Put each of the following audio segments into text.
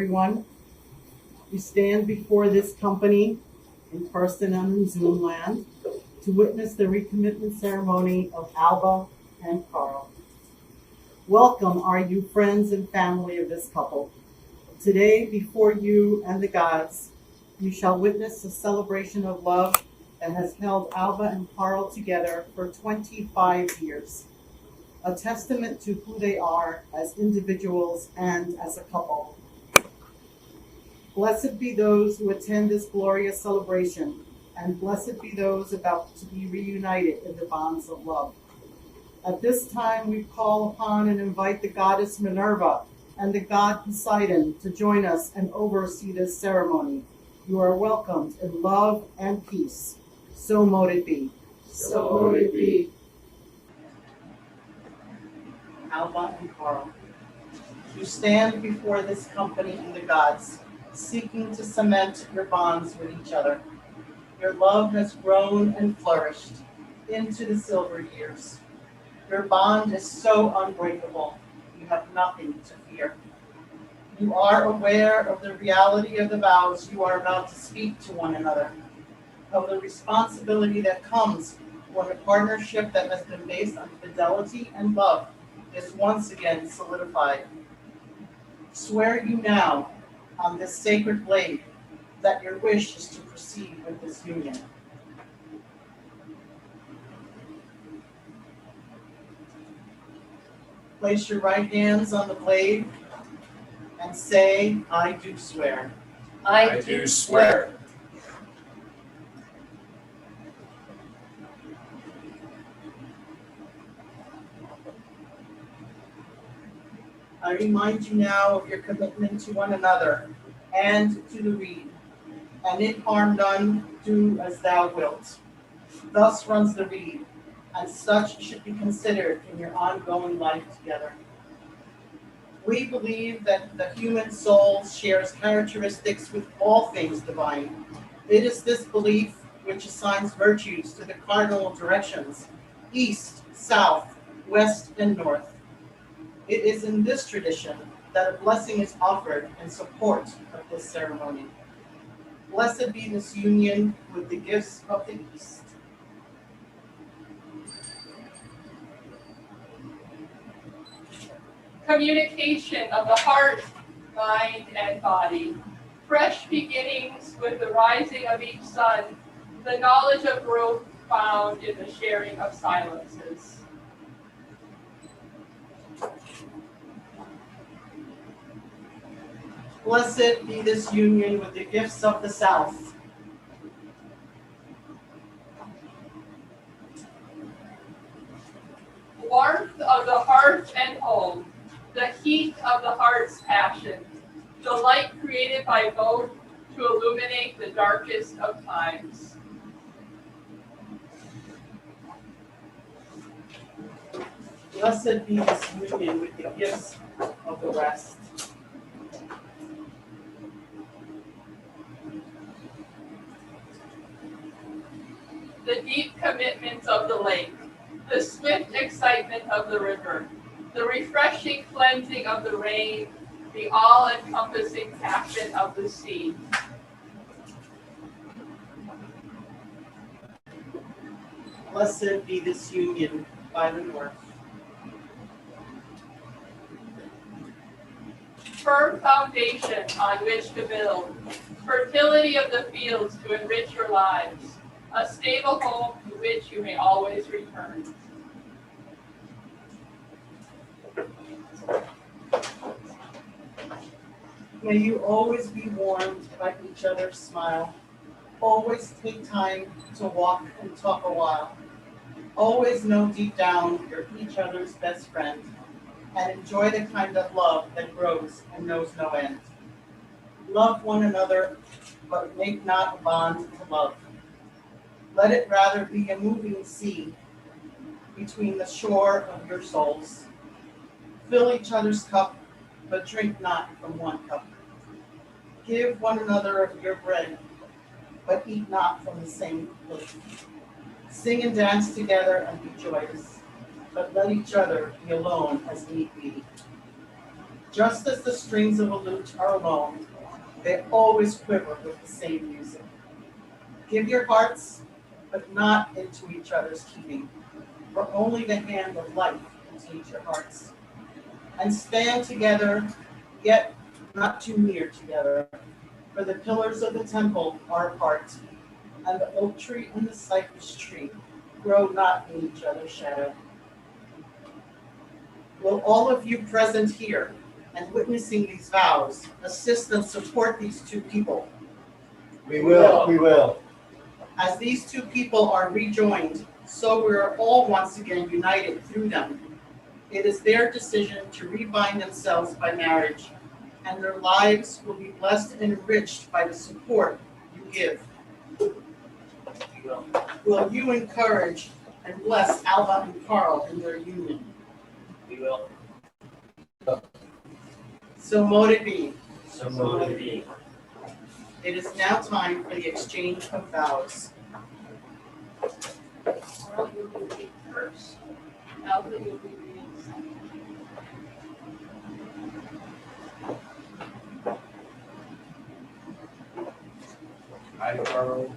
everyone. You stand before this company in person and in Zoom land to witness the recommitment ceremony of Alba and Karl. Welcome, are you friends and family of this couple. Today, before you and the gods, you shall witness a celebration of love that has held Alba and Karl together for 25 years. A testament to who they are as individuals and as a couple. Blessed be those who attend this glorious celebration, and blessed be those about to be reunited in the bonds of love. At this time, we call upon and invite the goddess Minerva and the god Poseidon to join us and oversee this ceremony. You are welcomed in love and peace. So mote it be. So mote it be. Alba and Karl, you stand before this company and the gods, seeking to cement your bonds with each other. Your love has grown and flourished into the silver years. Your bond is so unbreakable, you have nothing to fear. You are aware of the reality of the vows you are about to speak to one another, of the responsibility that comes when a partnership that has been based on fidelity and love is once again solidified. Swear you now on this sacred blade that your wish is to proceed with this union. Place your right hands on the blade and say, I do swear. I do swear. I remind you now of your commitment to one another and to the reed. And if harm done, do as thou wilt. Thus runs the reed, and such should be considered in your ongoing life together. We believe that the human soul shares characteristics with all things divine. It is this belief which assigns virtues to the cardinal directions, east, south, west, and north. It is in this tradition that a blessing is offered in support of this ceremony. Blessed be this union with the gifts of the East. Communication of the heart, mind, and body. Fresh beginnings with the rising of each sun. The knowledge of growth found in the sharing of silences. Blessed be this union with the gifts of the South. Warmth of the heart and home. The heat of the heart's passion. The light created by both to illuminate the darkest of times. Blessed be this union with the gifts of the West. The deep commitment of the lake, the swift excitement of the river, the refreshing cleansing of the rain, the all-encompassing passion of the sea. Blessed be this union by the north. Firm foundation on which to build, fertility of the fields to enrich your lives, a stable home to which you may always return. May you always be warmed by each other's smile. Always take time to walk and talk a while. Always know deep down you're each other's best friend, and enjoy the kind of love that grows and knows no end. Love one another, but make not a bond to love. Let it rather be a moving sea between the shore of your souls. Fill each other's cup, but drink not from one cup. Give one another of your bread, but eat not from the same plate. Sing and dance together and be joyous, but let each other be alone as need be. Just as the strings of a lute are alone, they always quiver with the same music. Give your hearts, but not into each other's keeping, for only the hand of life can teach your hearts. And stand together, yet not too near together, for the pillars of the temple are apart, and the oak tree and the cypress tree grow not in each other's shadow. Will all of you present here and witnessing these vows assist and support these two people? We will. We will. As these two people are rejoined, so we are all once again united through them. It is their decision to rebind themselves by marriage, and their lives will be blessed and enriched by the support you give. Will you encourage and bless Alba and Karl in their union? We will. So mote it be. So mote it be. It is now time for the exchange of vows. Karl, you'll be reading first. Alba, you'll be reading second. I, Karl,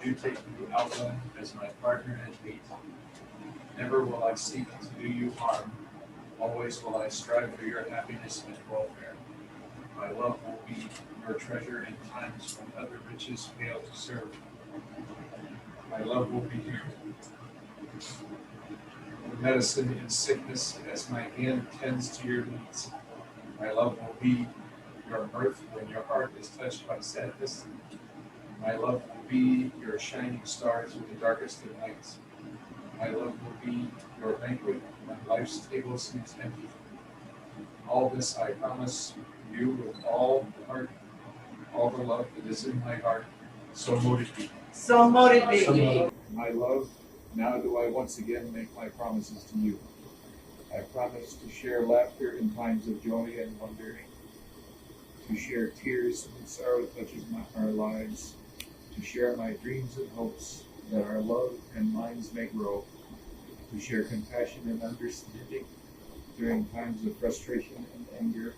do take you, Alba, as my partner and mate. Never will I seek to do you harm. Always will I strive for your happiness and welfare. My love will be your treasure in times when other riches fail to serve. My love will be your medicine in sickness as my hand tends to your needs. My love will be your mirth when your heart is touched by sadness. My love will be your shining star through the darkest of nights. My love will be your banquet when life's table seems empty. All this I promise you with all the heart, all the love that is in my heart. So mote it be. So mote it be. My love, now do I once again make my promises to you. I promise to share laughter in times of joy and wonder, to share tears when sorrow touches our lives, to share my dreams and hopes that our love and minds may grow, to share compassion and understanding during times of frustration and anger,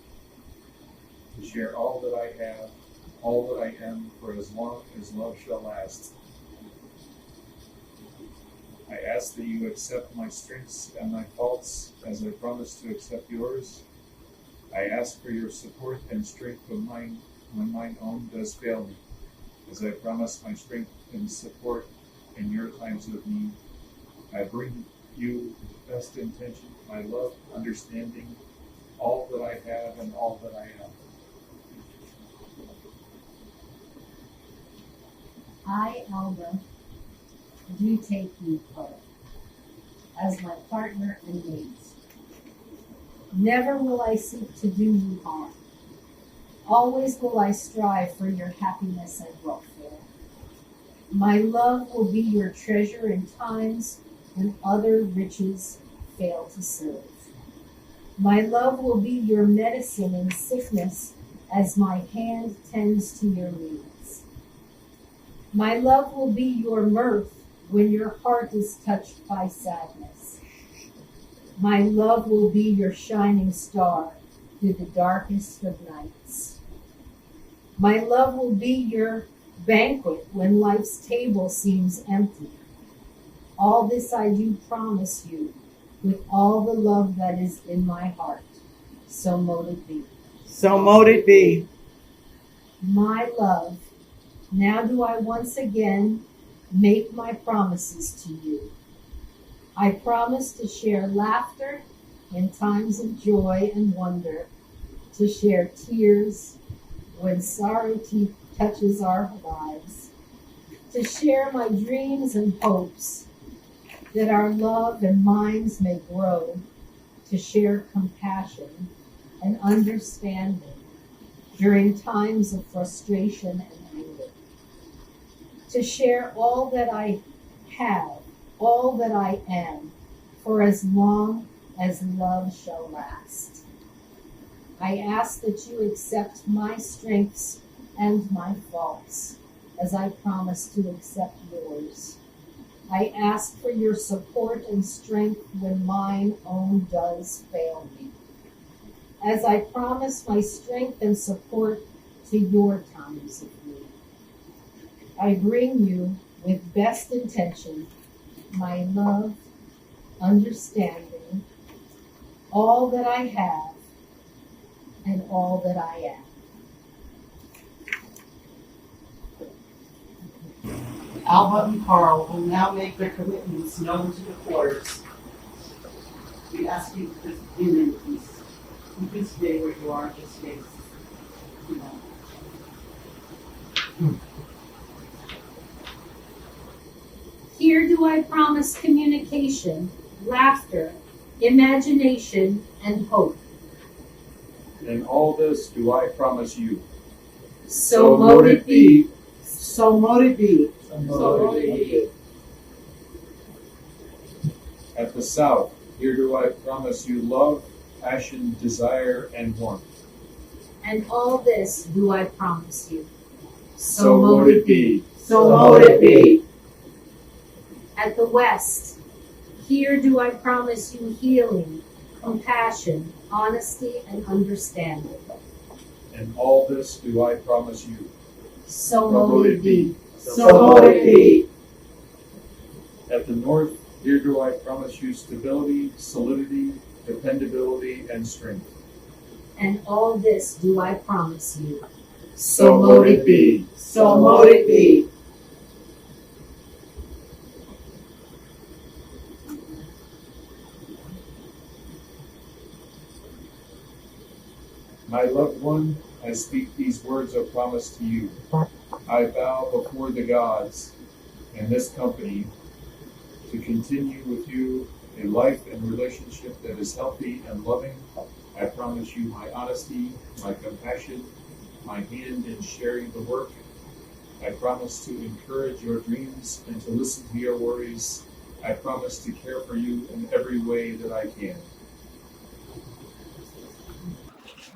to share all that I have, all that I am, for as long as love shall last. I ask that you accept my strengths and my faults as I promise to accept yours. I ask for your support and strength when mine own does fail me, as I promise my strength and support in your times of need. I bring you with best intention, my love, understanding, all that I have and all that I am. I, Alba, do take you, Karl, as my partner and mate. Never will I seek to do you harm. Always will I strive for your happiness and welfare. My love will be your treasure in times when other riches fail to serve. My love will be your medicine in sickness as my hand tends to your needs. My love will be your mirth when your heart is touched by sadness. My love will be your shining star through the darkest of nights. My love will be your banquet when life's table seems empty. All this I do promise you with all the love that is in my heart. So mote it be. So mote it be. My love, now do I once again make my promises to you. I promise to share laughter in times of joy and wonder, to share tears when sorrow touches our lives, to share my dreams and hopes that our love and minds may grow, to share compassion and understanding during times of frustration and anger, to share all that I have, all that I am, for as long as love shall last. I ask that you accept my strengths and my faults, as I promise to accept yours. I ask for your support and strength when mine own does fail me. as I promise my strength and support to your times of need. I bring you with best intention my love, understanding, all that I have, and all that I am. Alba and Karl will now make their commitments known to the courts. We ask you to begin in peace. You can stay where you are, just stay. Here do I promise communication, laughter, imagination, and hope. And all this do I promise you. So mote it be. So mote it be. So mote it be. At the south, here do I promise you love, passion, desire, and warmth. And all this do I promise you. So mote it be. So mote it be. At the west, here do I promise you healing, compassion, honesty, and understanding. And all this do I promise you. So mote it be. So mote it be. At the north, here do I promise you stability, solidity, dependability, and strength. And all this do I promise you. So mote it be. So mote it be. My loved one, I speak these words of promise to you. I vow before the gods and this company to continue with you a life and relationship that is healthy and loving. I promise you my honesty, my compassion, my hand in sharing the work. I promise to encourage your dreams and to listen to your worries. I promise to care for you in every way that I can.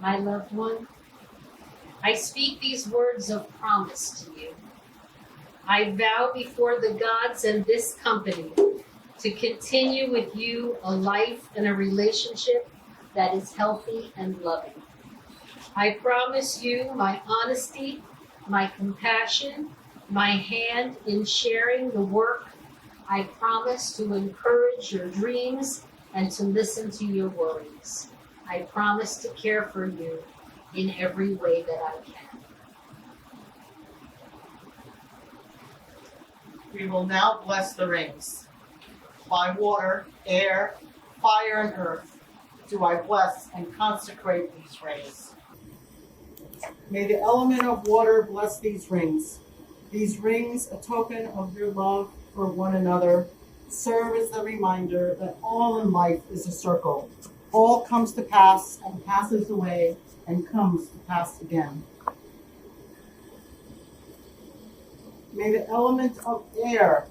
My loved one, I speak these words of promise to you. I vow before the gods and this company to continue with you a life and a relationship that is healthy and loving. I promise you my honesty, my compassion, my hand in sharing the work. I promise to encourage your dreams and to listen to your worries. I promise to care for you in every way that I can. We will now bless the rings. By water, air, fire, and earth do I bless and consecrate these rings. May the element of water bless these rings. These rings, a token of your love for one another, serve as the reminder that all in life is a circle. All comes to pass and passes away and comes to pass again. May the element of air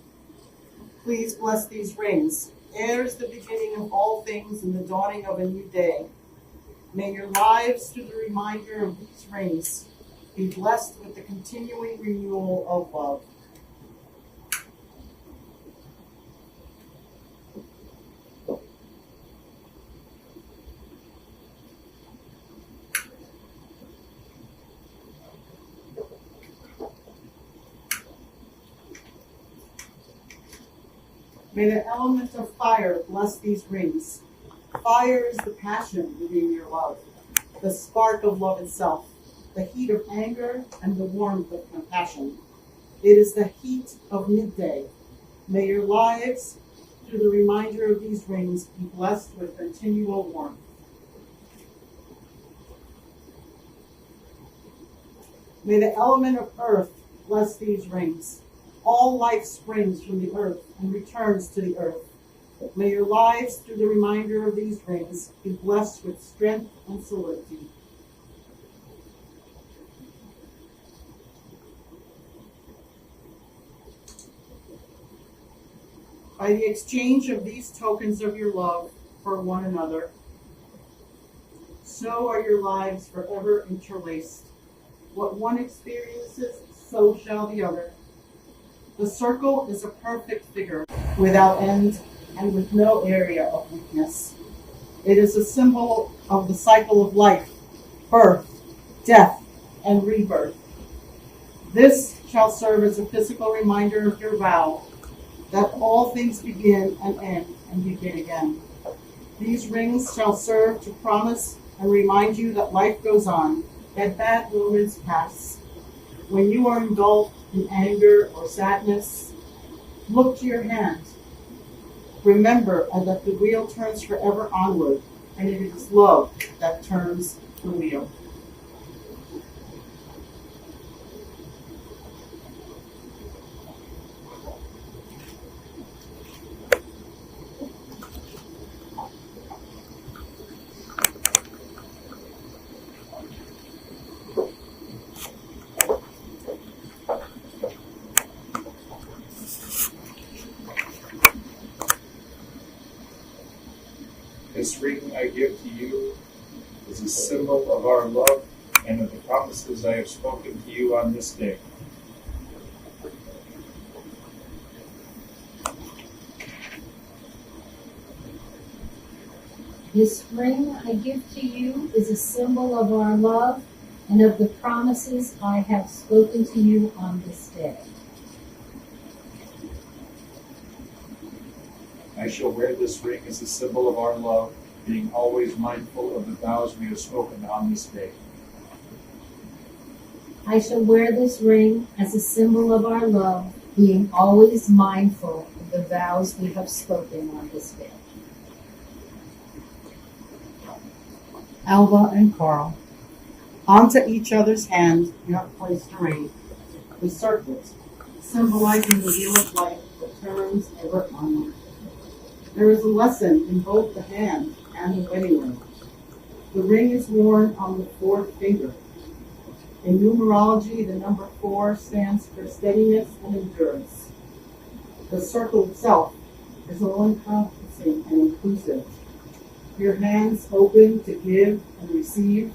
please bless these rings. Air is the beginning of all things and the dawning of a new day. May your lives, through the reminder of these rings, be blessed with the continuing renewal of love. May the element of fire bless these rings. Fire is the passion within your love, the spark of love itself, the heat of anger and the warmth of compassion. It is the heat of midday. May your lives, through the reminder of these rings, be blessed with continual warmth. May the element of earth bless these rings. All life springs from the earth and returns to the earth. May your lives, through the reminder of these rings, be blessed with strength and solidity. By the exchange of these tokens of your love for one another, so are your lives forever interlaced. What one experiences, so shall the other. The circle is a perfect figure, without end and with no area of weakness. It is a symbol of the cycle of life, birth, death, and rebirth. This shall serve as a physical reminder of your vow that all things begin and end and begin again. These rings shall serve to promise and remind you that life goes on, that bad moments pass. When you are engulfed in anger or sadness, look to your hand. Remember that the wheel turns forever onward, and it is love that turns the wheel. This ring I give to you is a symbol of our love and of the promises I have spoken to you on this day. This ring I give to you is a symbol of our love and of the promises I have spoken to you on this day. I shall wear this ring as a symbol of our love, being always mindful of the vows we have spoken on this day. I shall wear this ring as a symbol of our love, being always mindful of the vows we have spoken on this day. Alba and Karl. Onto each other's hand you have placed a ring, the circlet, symbolizing the wheel of life that turns ever onward. There is a lesson in both the hand and the wedding ring. The ring is worn on the fourth finger. In numerology, the number 4 stands for steadiness and endurance. The circle itself is all-encompassing and inclusive. Your hands open to give and receive,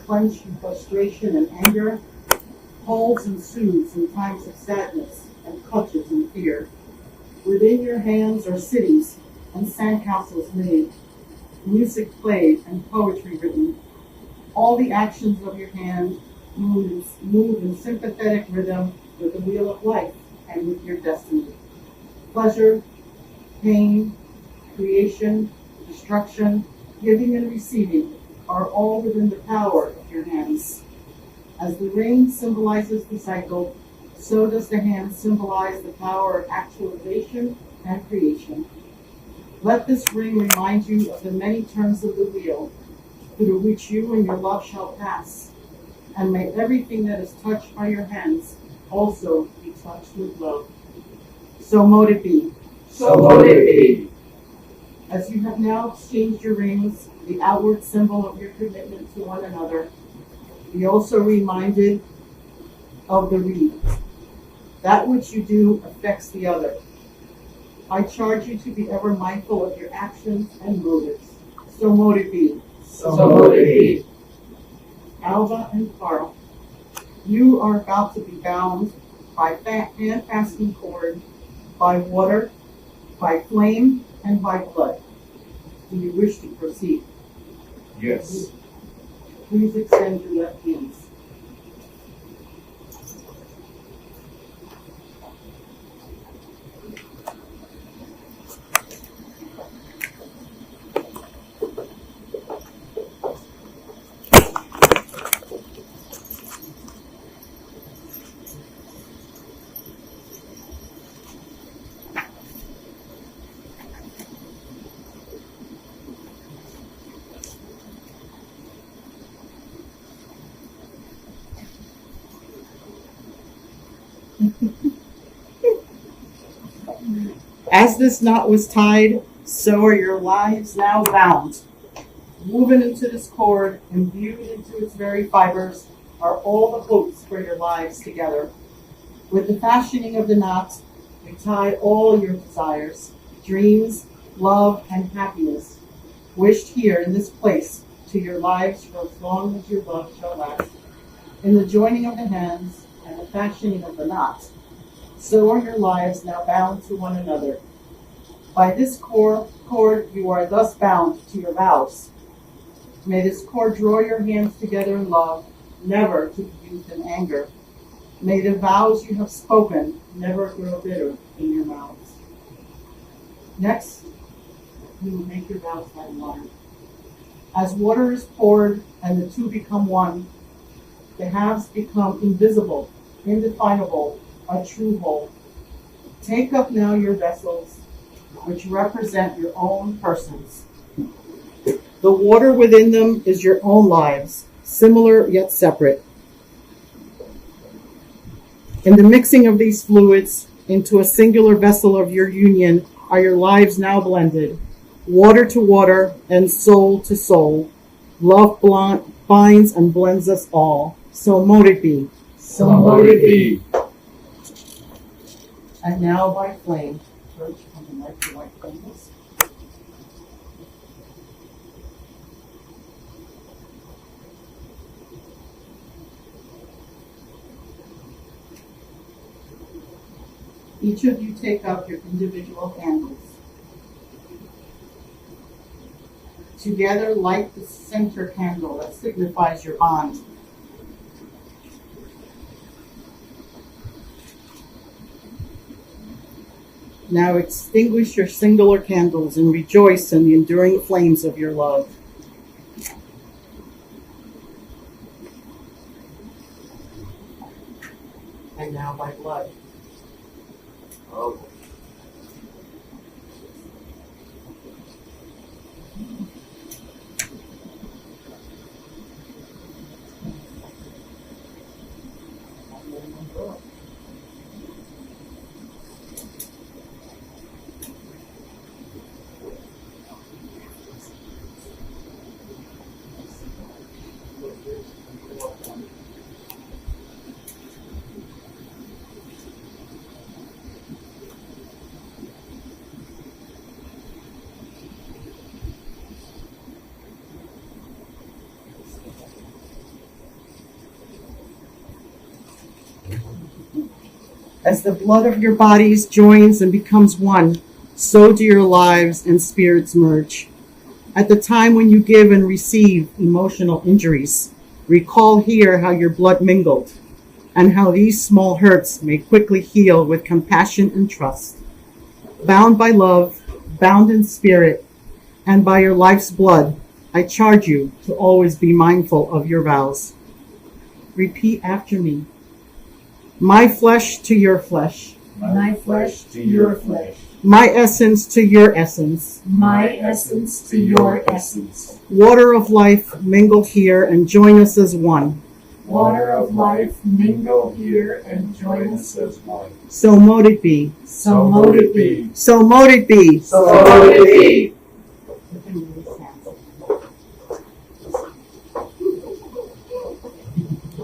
clench in frustration and anger, holds and soothes in times of sadness, and clutches in fear. Within your hands are cities and sandcastles made, music played and poetry written. All the actions of your hand move in sympathetic rhythm with the wheel of life and with your destiny. Pleasure, pain, creation, destruction, giving and receiving are all within the power of your hands. As the ring symbolizes the cycle, so does the hand symbolize the power of actualization and creation. Let this ring remind you of the many turns of the wheel through which you and your love shall pass, and may everything that is touched by your hands also be touched with love. So mote it be. So mote it be. As you have now exchanged your rings, the outward symbol of your commitment to one another, be also reminded of the reed. That which you do affects the other. I charge you to be ever mindful of your actions and motives. So mote it be. So mote it be. Alba and Karl, you are about to be bound by handfasting cord, by water, by flame, and by blood. Do you wish to proceed? Yes. Please extend your left hands. As this knot was tied, so are your lives now bound. Woven into this cord, imbued into its very fibers, are all the hopes for your lives together. With the fashioning of the knot, we tie all your desires, dreams, love, and happiness, wished here in this place, to your lives for as long as your love shall last. In the joining of the hands and the fashioning of the knot, so are your lives now bound to one another. By this cord you are thus bound to your vows. May this cord draw your hands together in love, never to be used in anger. May the vows you have spoken never grow bitter in your mouths. Next, you will make your vows like water. As water is poured and the two become one, the halves become invisible, indefinable, a true whole. Take up now your vessels, which represent your own persons. The water within them is your own lives, similar yet separate. In the mixing of these fluids into a singular vessel of your union are your lives now blended, water to water and soul to soul. Love binds and blends us all. So mote it be. So mote it be. And now by flame, Birch on the light to white candles. Each of you take up your individual candles. Together light the center candle that signifies your bond. Now extinguish your singular candles and rejoice in the enduring flames of your love. And now by blood. Oh. As the blood of your bodies joins and becomes one, so do your lives and spirits merge. At the time when you give and receive emotional injuries, recall here how your blood mingled, and how these small hurts may quickly heal with compassion and trust. Bound by love, bound in spirit, and by your life's blood, I charge you to always be mindful of your vows. Repeat after me. My flesh to your flesh. My flesh to your flesh. My essence to your essence. My essence to your essence. Water of life, mingle here and join us as one. Water of life, mingle here and join us as one. So mote it be. So mote it be. So mote it be. So mote it be.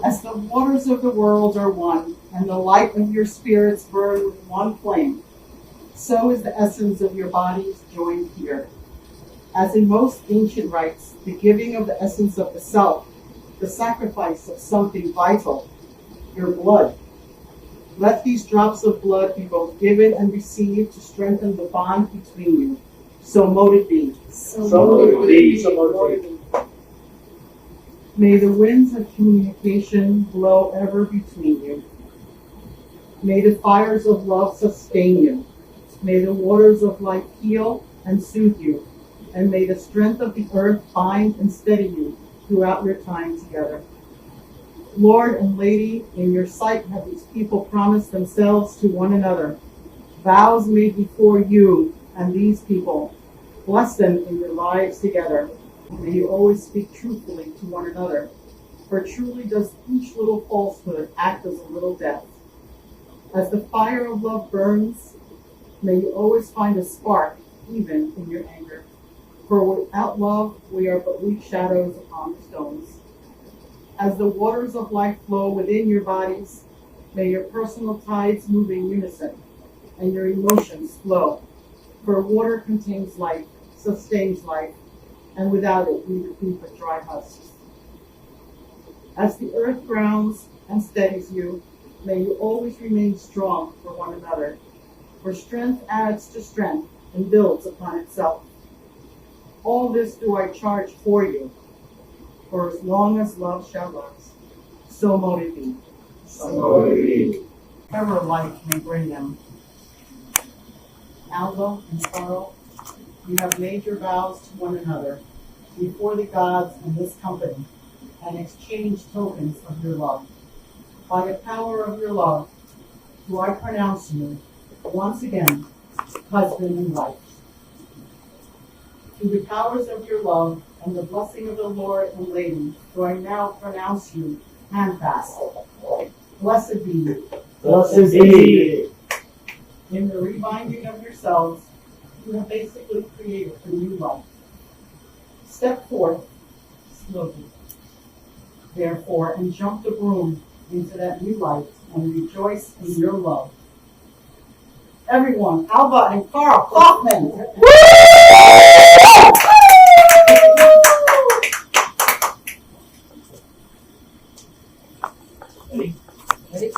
As the waters of the world are one, and the light of your spirits burn with one flame, so is the essence of your bodies joined here. As in most ancient rites, the giving of the essence of the self, the sacrifice of something vital, your blood. Let these drops of blood be both given and received to strengthen the bond between you. So mote it be. So mote it be. So mote it be. May the winds of communication blow ever between you. May the fires of love sustain you. May the waters of life heal and soothe you. And may the strength of the earth bind and steady you throughout your time together. Lord and Lady, in your sight have these people promised themselves to one another. Vows made before you and these people. Bless them in your lives together. May you always speak truthfully to one another, for truly does each little falsehood act as a little death. As the fire of love burns, may you always find a spark, even in your anger. For without love, we are but weak shadows upon the stones. As the waters of life flow within your bodies, may your personal tides move in unison, and your emotions flow. For water contains life, sustains life, and without it, we would be but dry husks. As the earth grounds and steadies you, may you always remain strong for one another. For strength adds to strength, and builds upon itself. All this do I charge for you, for as long as love shall last, so mote it be. So it be. Whatever life may bring them. Alba and Karl, you have made your vows to one another before the gods and this company, and exchanged tokens of your love. By the power of your love, do I pronounce you once again husband and wife. Through the powers of your love and the blessing of the Lord and Lady, do I now pronounce you handfast. Blessed be you. Blessed be. In the rebinding of yourselves, you have basically created a new life. Step forth slowly, therefore, and jump the broom into that new life and rejoice in your love. Everyone, Alba and Karl Kaufman. Ready?